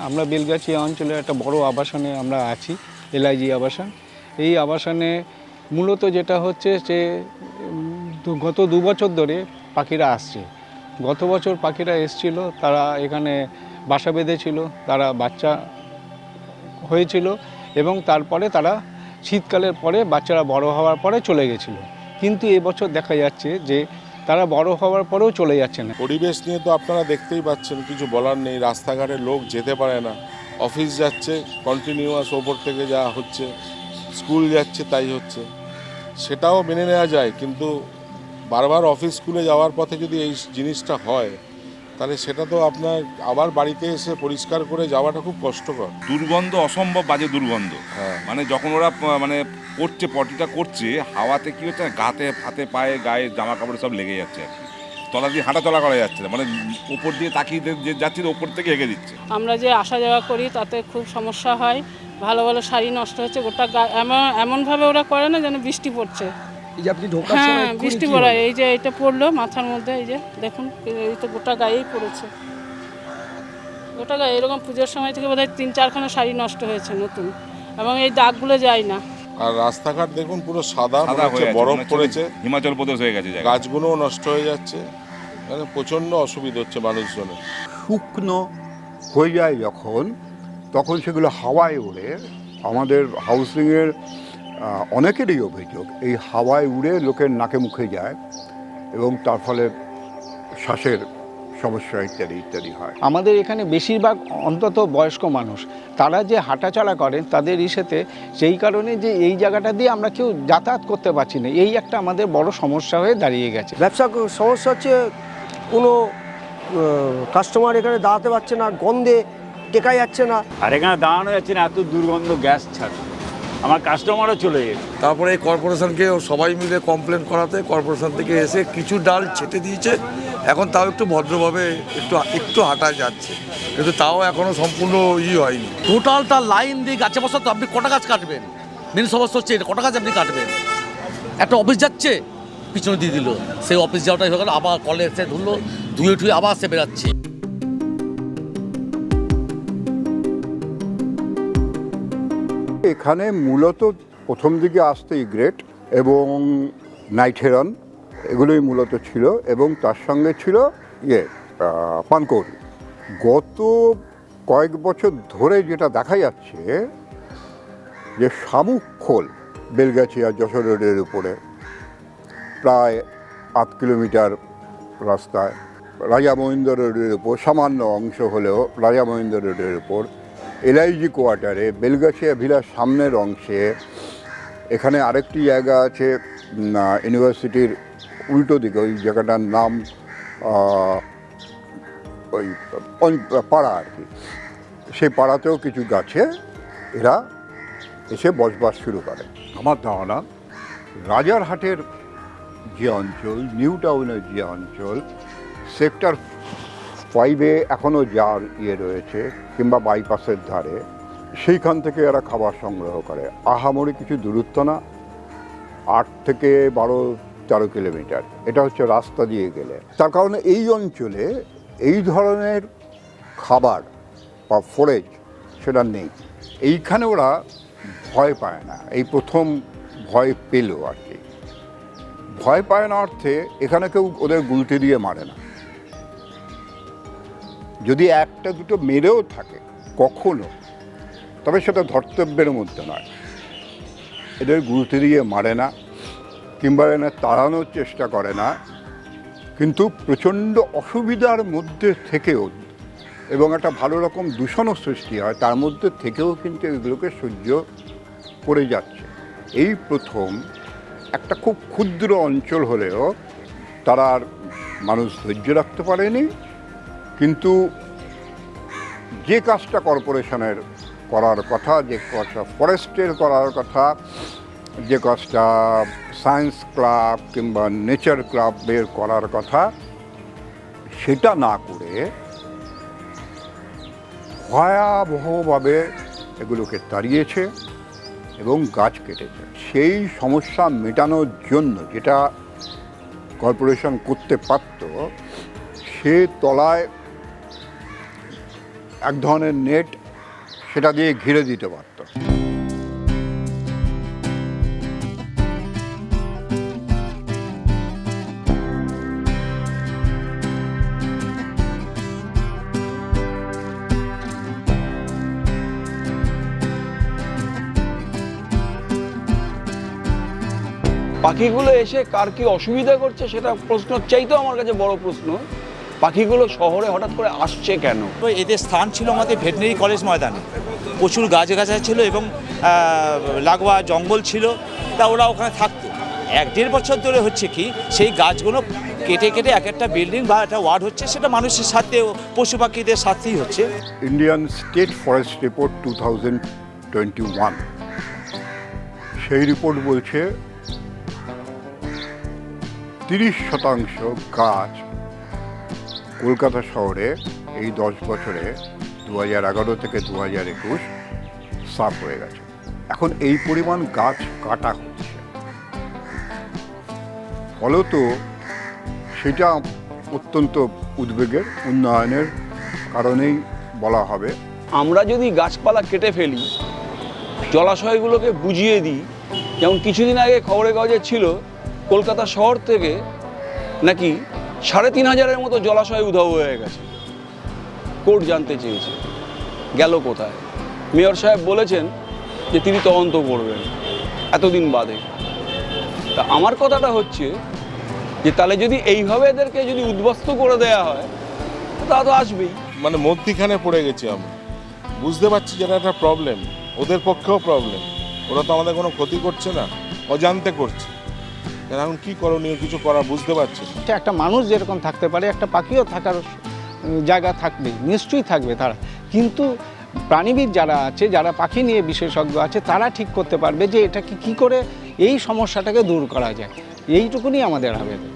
আমরা বেলগাছিয়া অঞ্চলের একটা বড় আবাসনে আমরা আছি, এলআইজি আবাসন। এই আবাসনে মূলত যেটা হচ্ছে যে গত 2 বছর ধরে পাখিরা আসছে। গত বছর পাখিরা এসছিল, তারা এখানে বাসা বেঁধেছিল, তারা বাচ্চা হয়েছিল এবং তারপরে তারা শীতকালের পরে বাচ্চারা বড় হওয়ার পরে চলে গেছিল। কিন্তু এবছর দেখা যাচ্ছে যে তারা বড় হওয়ার পরেও চলে যাচ্ছে না। পরিবেশ নিয়ে তো আপনারা দেখতেই পাচ্ছেন, কিছু বলার নেই। রাস্তাঘাটে লোক যেতে পারে না, অফিস যাচ্ছে কন্টিনিউয়াস, ওপর থেকে যা হচ্ছে, স্কুল যাচ্ছে তাই হচ্ছে, সেটাও মেনে নেওয়া যায়। কিন্তু বারবার অফিস স্কুলে যাওয়ার পথে যদি এই জিনিসটা হয়, তাহলে সেটা তো আপনার আবার বাড়িতে এসে পরিষ্কার করে যাওয়াটা খুব কষ্টকর। দুর্গন্ধ, অসম্ভব বাজে দুর্গন্ধ। হ্যাঁ, মানে যখন ওরা মানে করছে, পটিটা করছে, হাওয়াতে কি হচ্ছে, গাতে হাতে পায়ে গায়ে জামা কাপড়ে সব লেগে যাচ্ছে আর কি। তলা দিয়ে হাঁটা চলা করা যাচ্ছে না, মানে উপর দিয়ে তাকিয়ে যাচ্ছি, ওপর থেকে এগিয়ে দিচ্ছে। আমরা যে আসা যাওয়া করি তাতে খুব সমস্যা হয়। ভালো ভালো শাড়ি নষ্ট হচ্ছে, গোটা এমনভাবে ওরা করে না যেন বৃষ্টি পড়ছে। এই যে আপনি ঢোকার হ্যাঁ, সময় বৃষ্টি পড়ায়, এই যে এটা পড়লো মাথার মধ্যে, এই যে দেখুন, এই তো গোটা গায়েই পড়েছে, গোটা গায়ে। এরকম পুজোর সময় থেকে বোধহয় 3-4খানা শাড়ি নষ্ট হয়েছে নতুন, এবং এই দাগগুলো যায় না। আর রাস্তাঘাট দেখুন পুরো সাদা, সাদা হয়ে আছে, বরফ মনে হচ্ছে পড়েছে, হিমাচল প্রদেশ হয়ে গেছে জায়গা। গাছগুলোও নষ্ট হয়ে যাচ্ছে, মানে প্রচণ্ড অসুবিধা হচ্ছে মানুষজনের। শুকনো হয়ে যায় যখন, তখন সেগুলো হাওয়ায় ওড়ে। আমাদের হাউসিংয়ের অনেকেরই অভিযোগ, এই হাওয়ায় উড়ে লোকের নাকে মুখে যায় এবং তার ফলে শ্বাসের সমস্যা ইত্যাদি ইত্যাদি হয়। আমাদের এখানে বেশিরভাগ অন্তত বয়স্ক মানুষ, তারা যে হাঁটাচলা করেন তাদের ইসেতে, সেই কারণে যে এই জায়গাটা দিয়ে আমরা কেউ যাতায়াত করতে পারছি না, এই একটা আমাদের বড় সমস্যা হয়ে দাঁড়িয়ে গেছে। ব্যবসা সমস্যা হচ্ছে, কোনো কাস্টমার এখানে দাঁড়াতে পারছে না, গন্ধে টেকা যাচ্ছে না। আর এখানে দাঁড়ানো যাচ্ছে না, এত দুর্গন্ধ গ্যাস ছাড়, আমার কাস্টমারও চলে গেছে। তারপরে কর্পোরেশনকে সবাই মিলে কমপ্লেন করাতে কর্পোরেশন থেকে এসে কিছু ডাল ছেটে দিয়েছে। এখন তাও একটু ভদ্রভাবে একটু হাঁটা যাচ্ছে, কিন্তু তাও এখনো সম্পূর্ণ হয়নি। টোটালটা লাইন দিয়ে গাছে বসা, তো আপনি কটা গাছ কাটবেন? মেন সমস্যা হচ্ছে এটা, কটা গাছ আপনি কাটবেন? একটা অফিস যাচ্ছে, পিছনে দিয়ে দিল, সেই অফিস যাওয়াটাই হয়ে গেল, আবার কলে এসে ধরলো, ধুয়ে ঠুয়ে আবার সে বেরাচ্ছে। এখানে মূলত প্রথম দিকে আসতে ইগ্রেট এবং নাইট হেরন, এগুলোই মূলত ছিল, এবং তার সঙ্গে ছিল পানকৌড়ি। গত কয়েক বছর ধরে যেটা দেখা যাচ্ছে যে শামুক খোল বেলগাছিয়া যশোর রোডের উপরে প্রায় 8 কিলোমিটার রাস্তায়, রাজা মহিন্দর রোডের উপর সামান্য অংশ হলেও রাজা মহিন্দর রোডের উপর, এলআইজি কোয়ার্টারে, বেলগাছিয়া ভিলার সামনের অংশে, এখানে আরেকটি জায়গা আছে ইউনিভার্সিটির উল্টো দিকে, ওই জায়গাটার নাম ওই পাড়া আর কি, সেই পাড়াতেও কিছু গাছে এরা এসে বসবাস শুরু করে। আমার ধারণা রাজারহাটের যে অঞ্চল, নিউ টাউনের যে অঞ্চল, সেক্টর 5-এ এখনও যার রয়েছে, কিংবা বাইপাসের ধারে, সেইখান থেকে এরা খাবার সংগ্রহ করে। আহামরি কিছু দূরত্ব না, 8 থেকে 12-13 কিলোমিটার, এটা হচ্ছে রাস্তা দিয়ে গেলে। তার কারণে এই অঞ্চলে এই ধরনের খাবার বা ফোরেজ সেটা নেই। এইখানে ওরা ভয় পায় না, এই প্রথম ভয় পেল আর কি। ভয় পায় না অর্থে এখানে কেউ ওদের গুলতি দিয়ে মারে না, যদি একটা দুটো মেরেও থাকে কখনো, তবে সেটা ধর্তব্যের মধ্যে নয়। এদের গুলতি দিয়ে মারে না, কিংবা এনে তাড়ানোর চেষ্টা করে না, কিন্তু প্রচণ্ড অসুবিধার মধ্যে থেকেও, এবং একটা ভালো রকম দূষণও সৃষ্টি হয় তার মধ্যে থেকেও, কিন্তু এগুলোকে সহ্য করে যাচ্ছে। এই প্রথম একটা খুব ক্ষুদ্র অঞ্চল হলেও তারা আর মানুষ ধৈর্য রাখতে পারেনি। কিন্তু যে কাজটা কর্পোরেশনের করার কথা, যে কাজটা ফরেস্টের করার কথা, যে কাজটা সায়েন্স ক্লাব কিংবা নেচার ক্লাবের করার কথা, সেটা না করে ভয়াবহভাবে এগুলোকে তাড়িয়েছে এবং গাছ কেটেছে। সেই সমস্যা মেটানোর জন্য যেটা কর্পোরেশন করতে পারত, সে তলায় এক ধরনের নেট, সেটা দিয়ে ঘিরে দিতে পারত। পাখিগুলো এসে কার কি অসুবিধা করছে সেটা প্রশ্ন চাইতেও আমার কাছে বড় প্রশ্ন, পাখিগুলো শহরে হঠাৎ করে আসছে কেন? তো এদের স্থান ছিল আমাদের ভেটেরিনারি কলেজ ময়দানে, প্রচুর গাছগাছালি ছিল এবং লাগোয়া জঙ্গল ছিল, তা ওরা ওখানে থাকতো। 1-1.5 বছর ধরে হচ্ছে কি সেই গাছগুলো কেটে কেটে এক একটা বিল্ডিং বা একটা ওয়ার্ড হচ্ছে, সেটা মানুষের সাথে পশু পাখিদের সাথেই হচ্ছে। ইন্ডিয়ান স্টেট ফরেস্ট রিপোর্ট 2021 সেই রিপোর্ট বলছে 30% গাছ কলকাতা শহরে এই 10 বছরে 2011 থেকে 2021 সাফ হয়ে গেছে। এখন এই পরিমাণ গাছ কাটা হচ্ছে, ফলত সেটা অত্যন্ত উদ্বেগের, উন্নয়নের কারণেই বলা হবে। আমরা যদি গাছপালা কেটে ফেলি, জলাশয়গুলোকে বুঝিয়ে দিই, যেমন কিছুদিন আগে খবরের কাগজে ছিল কলকাতা শহর থেকে নাকি 3500-এর মতো জলাশয় উধাও হয়ে গেছে। কোর্ট জানতে চেয়েছে গেল কোথায়। মেয়র সাহেব বলেছেন যে তিনি তদন্ত করবেন এতদিন বাদে। তা আমার কথাটা হচ্ছে যে তাহলে যদি এইভাবে এদেরকে যদি উদ্বস্ত করে দেওয়া হয় তা তো আসবেই। মানে মধ্যিখানে পড়ে গেছি আমরা, বুঝতে পারছি যেটা একটা প্রবলেম, ওদের পক্ষেও প্রবলেম। ওরা তো আমাদের কোনো ক্ষতি করছে না, অজান্তে করছে। এখন কি করণীয়, কিছু করা বুঝতে পারছি না। একটা মানুষ যেরকম থাকতে পারে, একটা পাখিও থাকার জায়গা থাকবে, নিশ্চয়ই থাকবে তারা। কিন্তু প্রাণীবিদ যারা আছে, যারা পাখি নিয়ে বিশেষজ্ঞ আছে, তারা ঠিক করতে পারবে যে এটাকে কী করে এই সমস্যাটাকে দূর করা যায়। এইটুকুনি আমাদের আবেদন।